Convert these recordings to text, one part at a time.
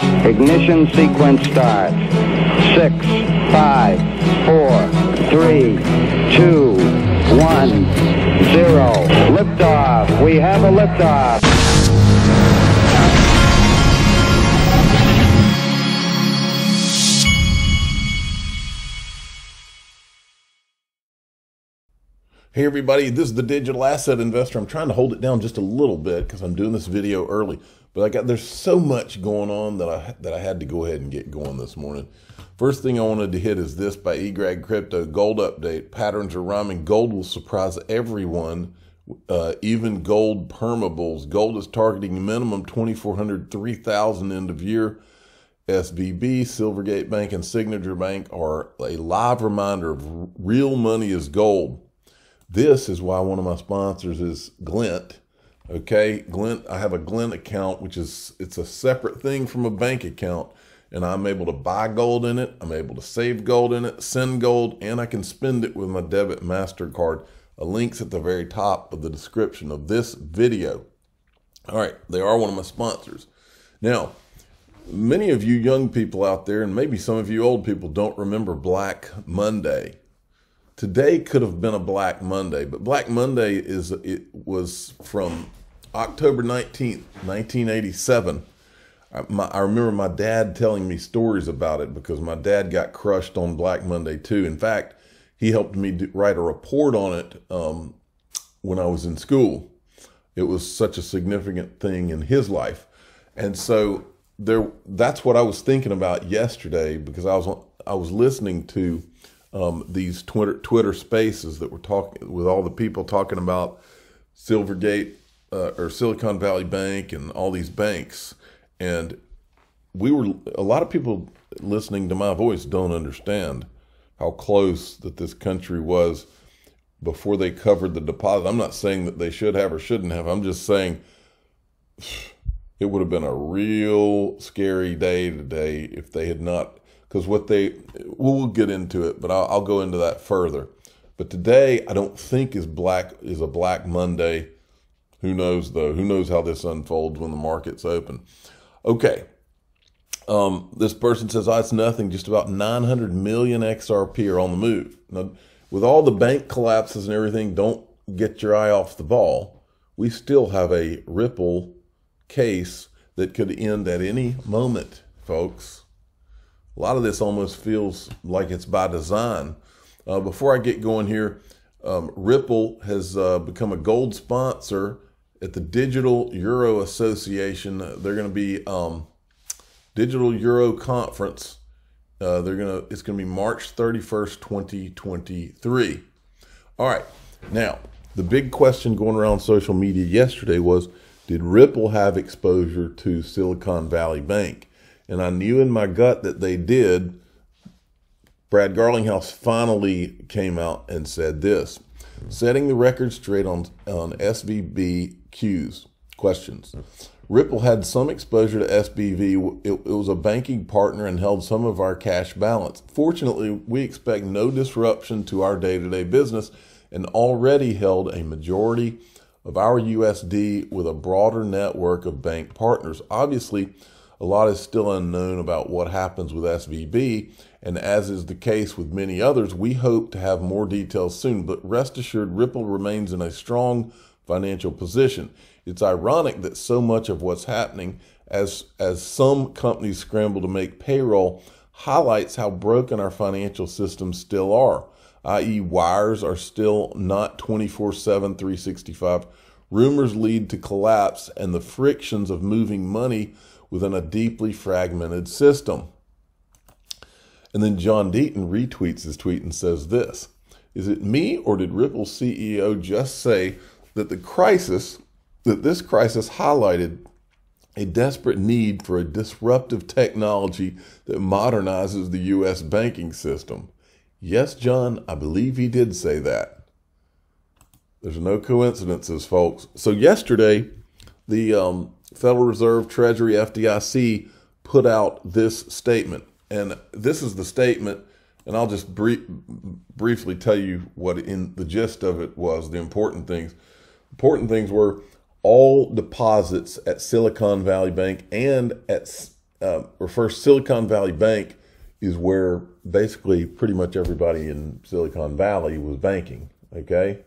Ignition sequence start. 6, 5, 4, 3, 2, 1, 0. Liftoff. We have a liftoff. Hey everybody, this is the Digital Asset Investor. I'm trying to hold it down just a little bit because I'm doing this video early, but there's so much going on that I had to go ahead and get going this morning. First thing I wanted to hit is this by eGrag Crypto, gold update. Patterns are rhyming. Gold will surprise everyone, even gold permables. Gold is targeting minimum 2,400, 3,000 end of year. SVB, Silvergate Bank, and Signature Bank are a live reminder of real money is gold. This is why one of my sponsors is Glint. Okay, Glint, I have a Glint account, it's a separate thing from a bank account, and I'm able to buy gold in it, I'm able to save gold in it, send gold, and I can spend it with my debit MasterCard. A link's at the very top of the description of this video. All right, they are one of my sponsors. Now, many of you young people out there, and maybe some of you old people, don't remember Black Monday. Today could have been a Black Monday, but Black Monday was from October 19th, 1987. I remember my dad telling me stories about it because my dad got crushed on Black Monday too. In fact, he helped me write a report on it when I was in school. It was such a significant thing in his life. And so that's what I was thinking about yesterday because I was listening to these Twitter spaces that were talking with all the people talking about Silvergate or Silicon Valley Bank and all these banks. And a lot of people listening to my voice don't understand how close that this country was before they covered the deposit. I'm not saying that they should have or shouldn't have. I'm just saying it would have been a real scary day today if they had not. Because we'll get into it, but I'll go into that further. But today, I don't think is a Black Monday. Who knows though? Who knows how this unfolds when the market's open? Okay. This person says, oh, it's nothing. Just about 900 million XRP are on the move. Now, with all the bank collapses and everything, don't get your eye off the ball. We still have a Ripple case that could end at any moment, folks. A lot of this almost feels like it's by design. Before I get going here, Ripple has become a gold sponsor at the Digital Euro Association. They're going to be Digital Euro Conference. It's going to be March 31st, 2023. All right. Now, the big question going around social media yesterday was, did Ripple have exposure to Silicon Valley Bank? And I knew in my gut that they did. Brad Garlinghouse finally came out and said this, setting the record straight on SVB questions. Ripple had some exposure to SVB. It was a banking partner and held some of our cash balance. Fortunately, we expect no disruption to our day-to-day business and already held a majority of our USD with a broader network of bank partners. Obviously, a lot is still unknown about what happens with SVB, and as is the case with many others, we hope to have more details soon, but rest assured Ripple remains in a strong financial position. It's ironic that so much of what's happening as some companies scramble to make payroll highlights how broken our financial systems still are, i.e. wires are still not 24/7, 365. Rumors lead to collapse and the frictions of moving money within a deeply fragmented system. And then John Deaton retweets his tweet and says this, is it me or did Ripple's CEO just say that this crisis highlighted a desperate need for a disruptive technology that modernizes the U.S. banking system? Yes, John, I believe he did say that. There's no coincidences, folks. So yesterday, the Federal Reserve, Treasury, FDIC put out this statement. And this is the statement, and I'll just briefly tell you what in the gist of it was, the important things. Important things were all deposits at Silicon Valley Bank and at or first Silicon Valley Bank is where basically pretty much everybody in Silicon Valley was banking. Okay,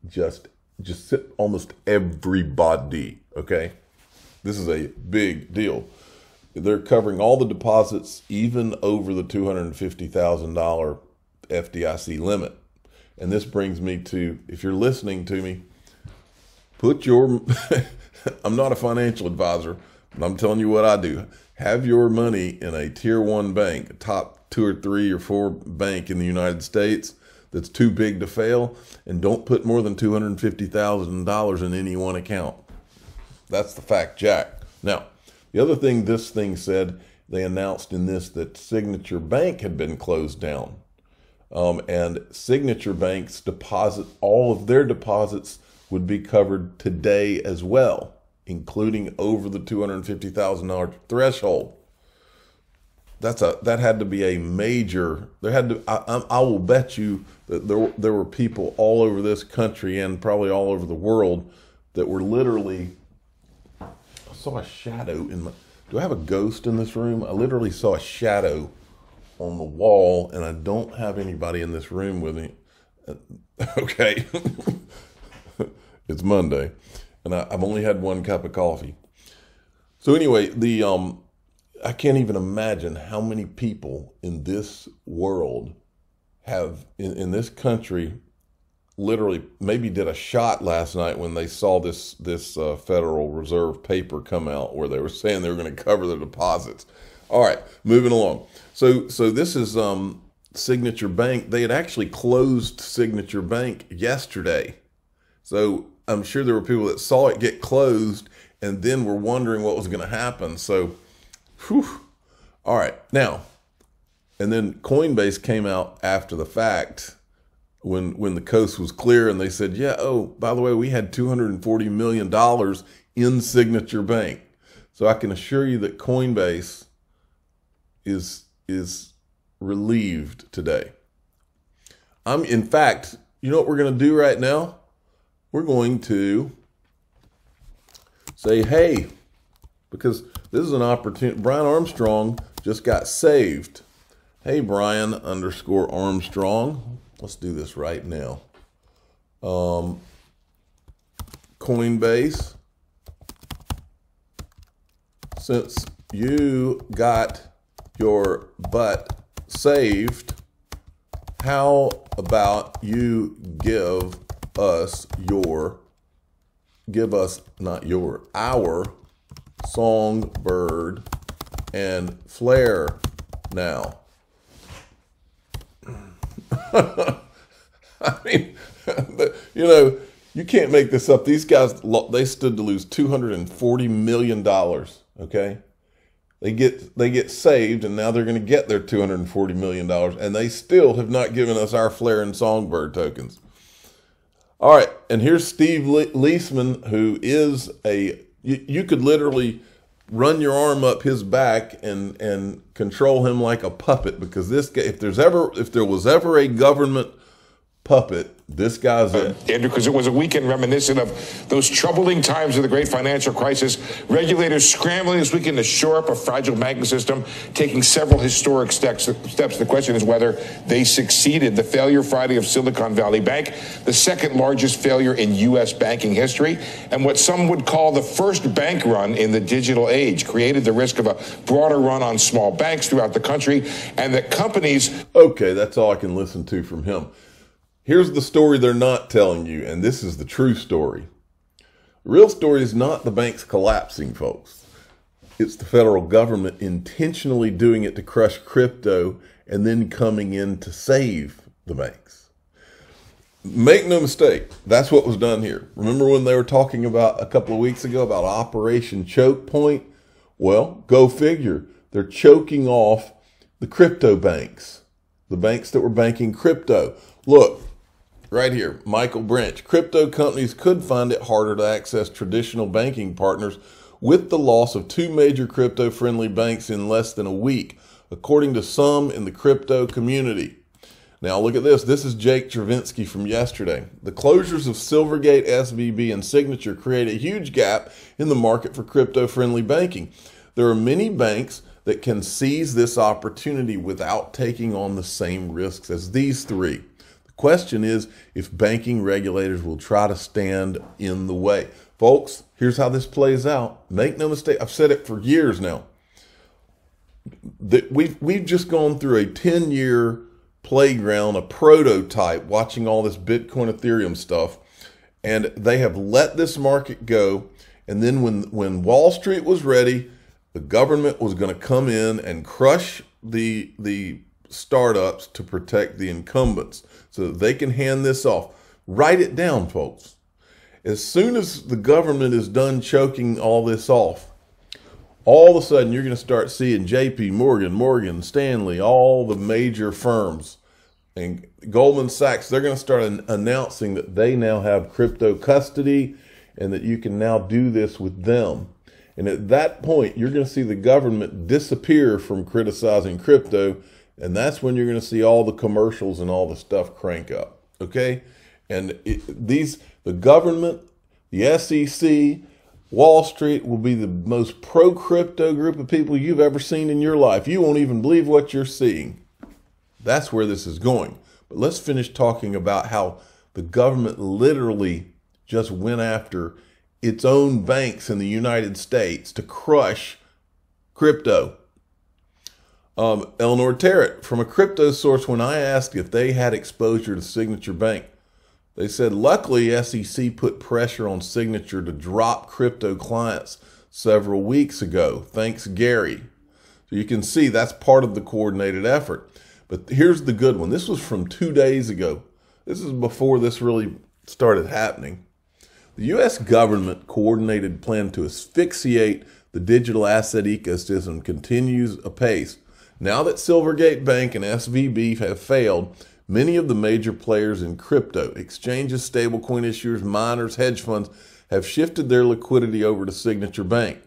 just almost everybody. Okay, this is a big deal. They're covering all the deposits, even over the $250,000 FDIC limit. And this brings me to, if you're listening to me, put your, I'm not a financial advisor, but I'm telling you what I do. Have your money in a tier 1 bank, a top 2 or 3 or 4 bank in the United States that's too big to fail, and don't put more than $250,000 in any one account. That's the fact, Jack. Now, the other thing this thing said, they announced in this that Signature Bank had been closed down. And Signature Bank's deposit, all of their deposits would be covered today as well, including over the $250,000 threshold. That had to be a major, I will bet you that there were people all over this country and probably all over the world that were literally, I saw a shadow in my, do I have a ghost in this room? I literally saw a shadow on the wall, and I don't have anybody in this room with me. Okay. It's Monday, and I've only had 1 cup of coffee. So anyway, I can't even imagine how many people in this world have, in this country, literally maybe did a shot last night when they saw this Federal Reserve paper come out where they were saying they were going to cover the deposits. All right, moving along. So this is Signature Bank. They had actually closed Signature Bank yesterday. So I'm sure there were people that saw it get closed and then were wondering what was going to happen. So, whew. All right, now, and then Coinbase came out after the fact when the coast was clear, and they said, yeah, oh, by the way, we had $240 million in Signature Bank. So I can assure you that Coinbase is relieved today. In fact, you know what we're going to do right now? We're going to say, hey, because this is an opportunity. Brian Armstrong just got saved. Hey, Brian _Armstrong. Let's do this right now. Coinbase, since you got your butt saved, how about you give us our Songbird and Flare now. I mean, you know, you can't make this up. These guys, they stood to lose $240 million, okay? They get saved, and now they're going to get their $240 million, and they still have not given us our Flare and Songbird tokens. All right, and here's Steve Leesman, who is you could literally run your arm up his back and control him like a puppet, because this guy, if there was ever a government puppet, this guy's it. Andrew, because it was a weekend reminiscent of those troubling times of the great financial crisis. Regulators scrambling this weekend to shore up a fragile banking system, taking several historic steps. The question is whether they succeeded. The failure Friday of Silicon Valley Bank, the second largest failure in U.S. banking history, and what some would call the first bank run in the digital age, created the risk of a broader run on small banks throughout the country, and that companies... Okay, that's all I can listen to from him. Here's the story they're not telling you, and this is the true story. The real story is not the banks collapsing, folks. It's the federal government intentionally doing it to crush crypto and then coming in to save the banks. Make no mistake, that's what was done here. Remember when they were talking about a couple of weeks ago about Operation Choke Point? Well, go figure. They're choking off the crypto banks, the banks that were banking crypto. Look. Right here, Michael Branch. Crypto companies could find it harder to access traditional banking partners with the loss of 2 major crypto-friendly banks in less than a week, according to some in the crypto community. Now look at this. This is Jake Travinsky from yesterday. The closures of Silvergate, SVB, and Signature create a huge gap in the market for crypto-friendly banking. There are many banks that can seize this opportunity without taking on the same risks as these three. The question is if banking regulators will try to stand in the way. Folks, here's how this plays out. Make no mistake, I've said it for years now. We've just gone through a 10-year playground, a prototype, watching all this Bitcoin, Ethereum stuff, and they have let this market go. And then when Wall Street was ready, the government was going to come in and crush the startups to protect the incumbents so that they can hand this off. Write it down, folks. As soon as the government is done choking all this off, all of a sudden you're going to start seeing JP Morgan, Morgan Stanley, all the major firms, and Goldman Sachs, they're going to start announcing that they now have crypto custody and that you can now do this with them. And at that point, you're going to see the government disappear from criticizing crypto, and that's when you're going to see all the commercials and all the stuff crank up, okay? And the government, the SEC, Wall Street will be the most pro-crypto group of people you've ever seen in your life. You won't even believe what you're seeing. That's where this is going. But let's finish talking about how the government literally just went after its own banks in the United States to crush crypto. Eleanor Terrett from a crypto source, when I asked if they had exposure to Signature Bank, they said, luckily, SEC put pressure on Signature to drop crypto clients several weeks ago. Thanks, Gary. So you can see that's part of the coordinated effort. But here's the good one. This was from 2 days ago. This is before this really started happening. The U.S. government coordinated plan to asphyxiate the digital asset ecosystem continues apace. Now that Silvergate Bank and SVB have failed, many of the major players in crypto, exchanges, stablecoin issuers, miners, hedge funds, have shifted their liquidity over to Signature Bank,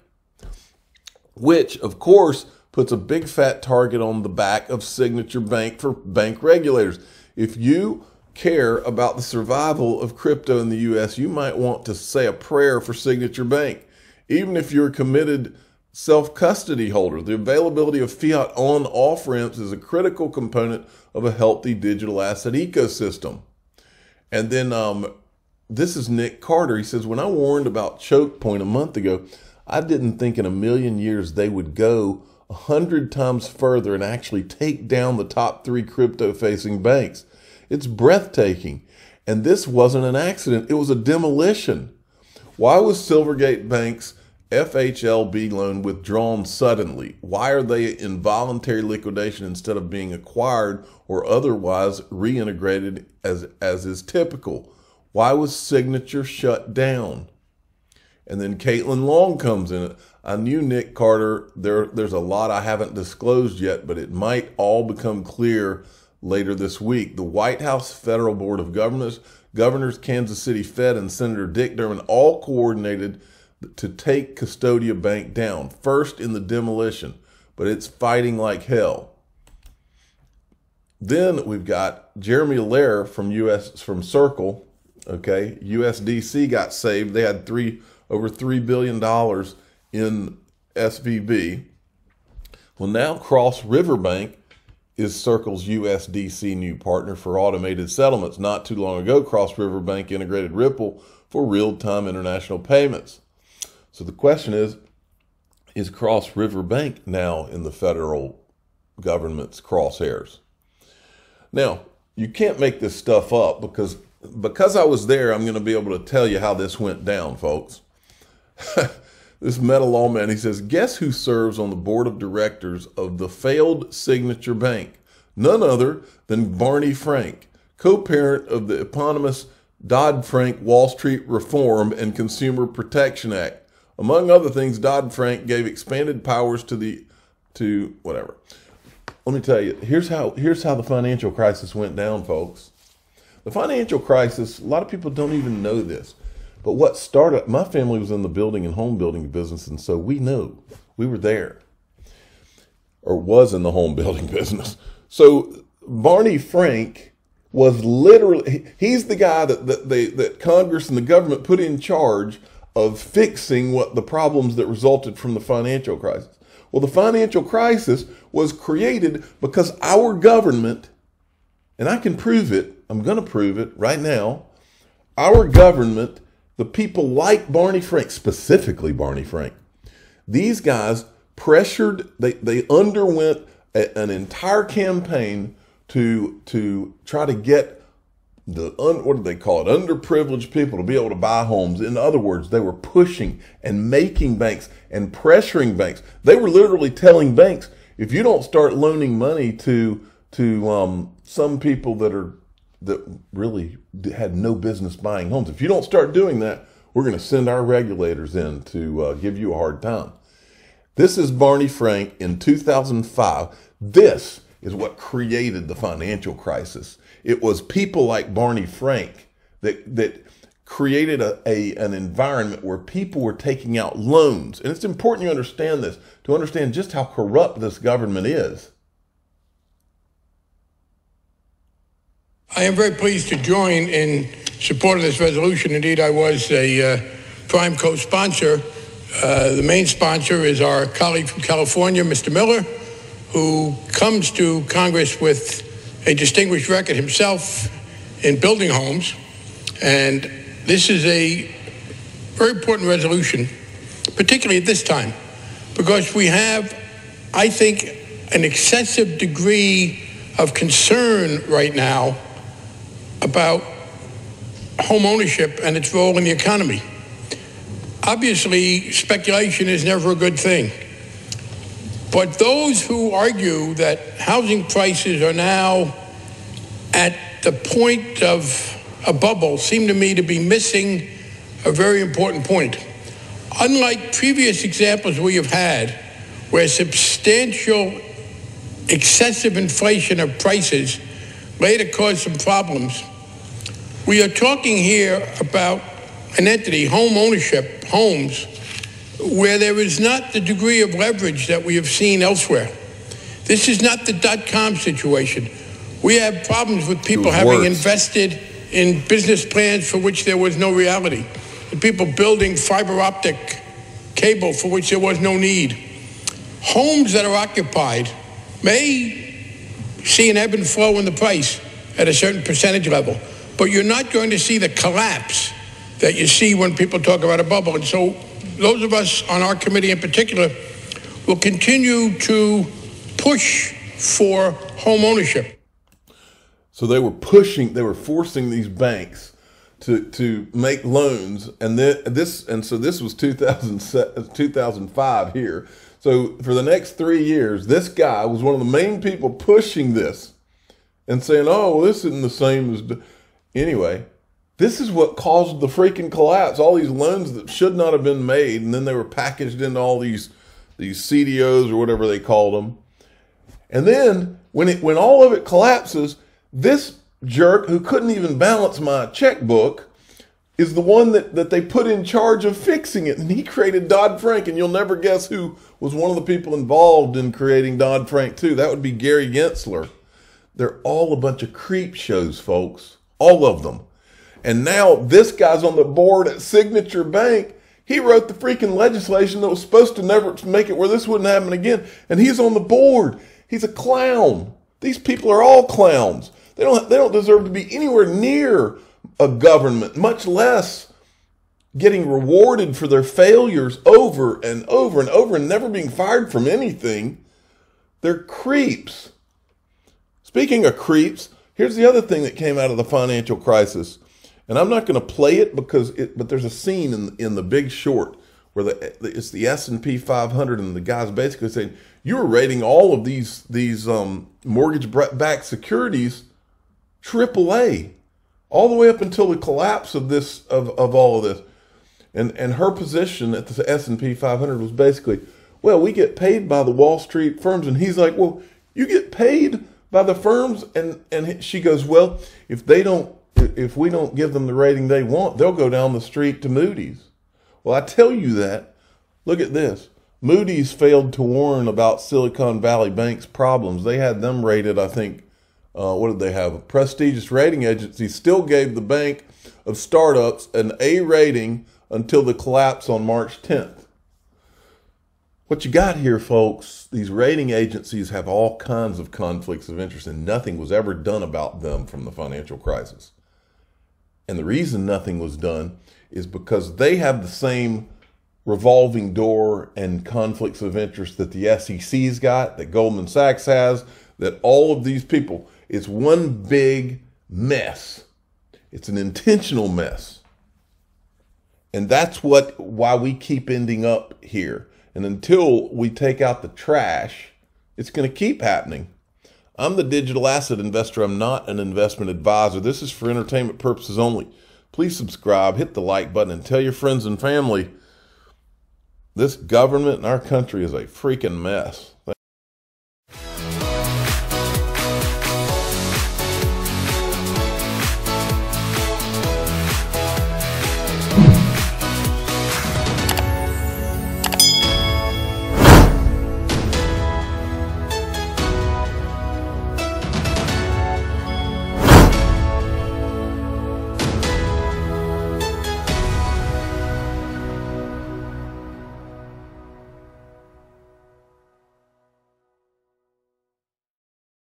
which, of course, puts a big fat target on the back of Signature Bank for bank regulators. If you care about the survival of crypto in the U.S., you might want to say a prayer for Signature Bank. Even if you're a committed self-custody holder, the availability of fiat on-off ramps is a critical component of a healthy digital asset ecosystem. And then this is Nick Carter. He says, when I warned about choke point a month ago, I didn't think in a million years they would go 100 times further and actually take down the top 3 crypto-facing banks. It's breathtaking. And this wasn't an accident. It was a demolition. Why was Silvergate Bank's FHLB loan withdrawn suddenly? Why are they in voluntary liquidation instead of being acquired or otherwise reintegrated as is typical? Why was Signature shut down? And then Caitlin Long comes in. I knew Nick Carter. There's a lot I haven't disclosed yet, but it might all become clear later this week. The White House Federal Board of Governors, Kansas City Fed, and Senator Dick Durbin all coordinated to take Custodia Bank down, first in the demolition, but it's fighting like hell. Then we've got Jeremy Allaire from Circle, okay? USDC got saved. They had over $3 billion in SVB. Well, now Cross River Bank is Circle's USDC new partner for automated settlements. Not too long ago, Cross River Bank integrated Ripple for real-time international payments. So the question is Cross River Bank now in the federal government's crosshairs? Now, you can't make this stuff up because I was there, I'm going to be able to tell you how this went down, folks. This Meta lawman, he says, guess who serves on the board of directors of the failed Signature Bank? None other than Barney Frank, co-parent of the eponymous Dodd-Frank Wall Street Reform and Consumer Protection Act. Among other things, Dodd-Frank gave expanded powers to whatever. Let me tell you, here's how the financial crisis went down, folks. The financial crisis, a lot of people don't even know this. But what started, my family was in the building and home building business, and so we knew. We were there, or was in the home building business. So Barney Frank was literally, he's the guy that Congress and the government put in charge of fixing the problems that resulted from the financial crisis. Well, the financial crisis was created because our government, and I can prove it, I'm going to prove it right now, our government, the people like Barney Frank, specifically Barney Frank, these guys pressured, they underwent an entire campaign to try to get what do they call it, underprivileged people to be able to buy homes. In other words, they were pushing and making banks and pressuring banks. They were literally telling banks, if you don't start loaning money to some people that really had no business buying homes, if you don't start doing that, we're going to send our regulators in to give you a hard time. This is Barney Frank in 2005. This is what created the financial crisis. It was people like Barney Frank that created an environment where people were taking out loans. And it's important you understand this, to understand just how corrupt this government is. I am very pleased to join in support of this resolution. Indeed, I was a prime co-sponsor. The main sponsor is our colleague from California, Mr. Miller, who comes to Congress with a distinguished record himself in building homes. And this is a very important resolution, particularly at this time, because we have, I think, an excessive degree of concern right now about home ownership and its role in the economy. Obviously, speculation is never a good thing. But those who argue that housing prices are now at the point of a bubble seem to me to be missing a very important point. Unlike previous examples we have had, where substantial excessive inflation of prices later caused some problems, we are talking here about an entity, home ownership, homes, where there is not the degree of leverage that we have seen elsewhere. This is not the dot-com situation. We have problems with people having invested in business plans for which there was no reality, and people building fiber optic cable for which there was no need. Homes that are occupied may see an ebb and flow in the price at a certain percentage level, but you're not going to see the collapse that you see when people talk about a bubble. And so those of us on our committee in particular will continue to push for home ownership. So they were forcing these banks to make loans, and so this was 2005 here. So for the next 3 years, this guy was one of the main people pushing this and saying, "Oh, this isn't the same as." Anyway, this is what caused the freaking collapse. All these loans that should not have been made, and then they were packaged into all these CDOs or whatever they called them. And then when all of it collapses, this jerk who couldn't even balance my checkbook is the one that they put in charge of fixing it. And he created Dodd-Frank, and you'll never guess who was one of the people involved in creating Dodd-Frank too. That would be Gary Gensler. They're all a bunch of creep shows, folks. All of them. And now this guy's on the board at Signature Bank. He wrote the freaking legislation that was supposed to never make it where this wouldn't happen again. And he's on the board. He's a clown. These people are all clowns. They don't deserve to be anywhere near a government, much less getting rewarded for their failures over and over and over and never being fired from anything. They're creeps. Speaking of creeps, here's the other thing that came out of the financial crisis. And I'm not going to play it but there's a scene in The Big Short where it's the S&P 500, and the guy's basically saying, you were rating all of these mortgage-backed securities AAA, all the way up until the collapse of all of this. And her position at the S&P 500 was basically, well, we get paid by the Wall Street firms. And he's like, well, you get paid by the firms? And she goes, well, if we don't give them the rating they want, they'll go down the street to Moody's. Well, I tell you that. Look at this. Moody's failed to warn about Silicon Valley Bank's problems. They had them rated, I think, what did they have? A prestigious rating agency still gave the bank of startups an A rating until the collapse on March 10th. What you got here, folks, these rating agencies have all kinds of conflicts of interest, and nothing was ever done about them from the financial crisis. And the reason nothing was done is because they have the same revolving door and conflicts of interest that the SEC's got, that Goldman Sachs has, that all of these people. It's one big mess. It's an intentional mess. And that's why we keep ending up here. And until we take out the trash, it's going to keep happening. I'm the digital asset investor. I'm not an investment advisor. This is for entertainment purposes only. Please subscribe, hit the like button, and tell your friends and family this government in our country is a freaking mess.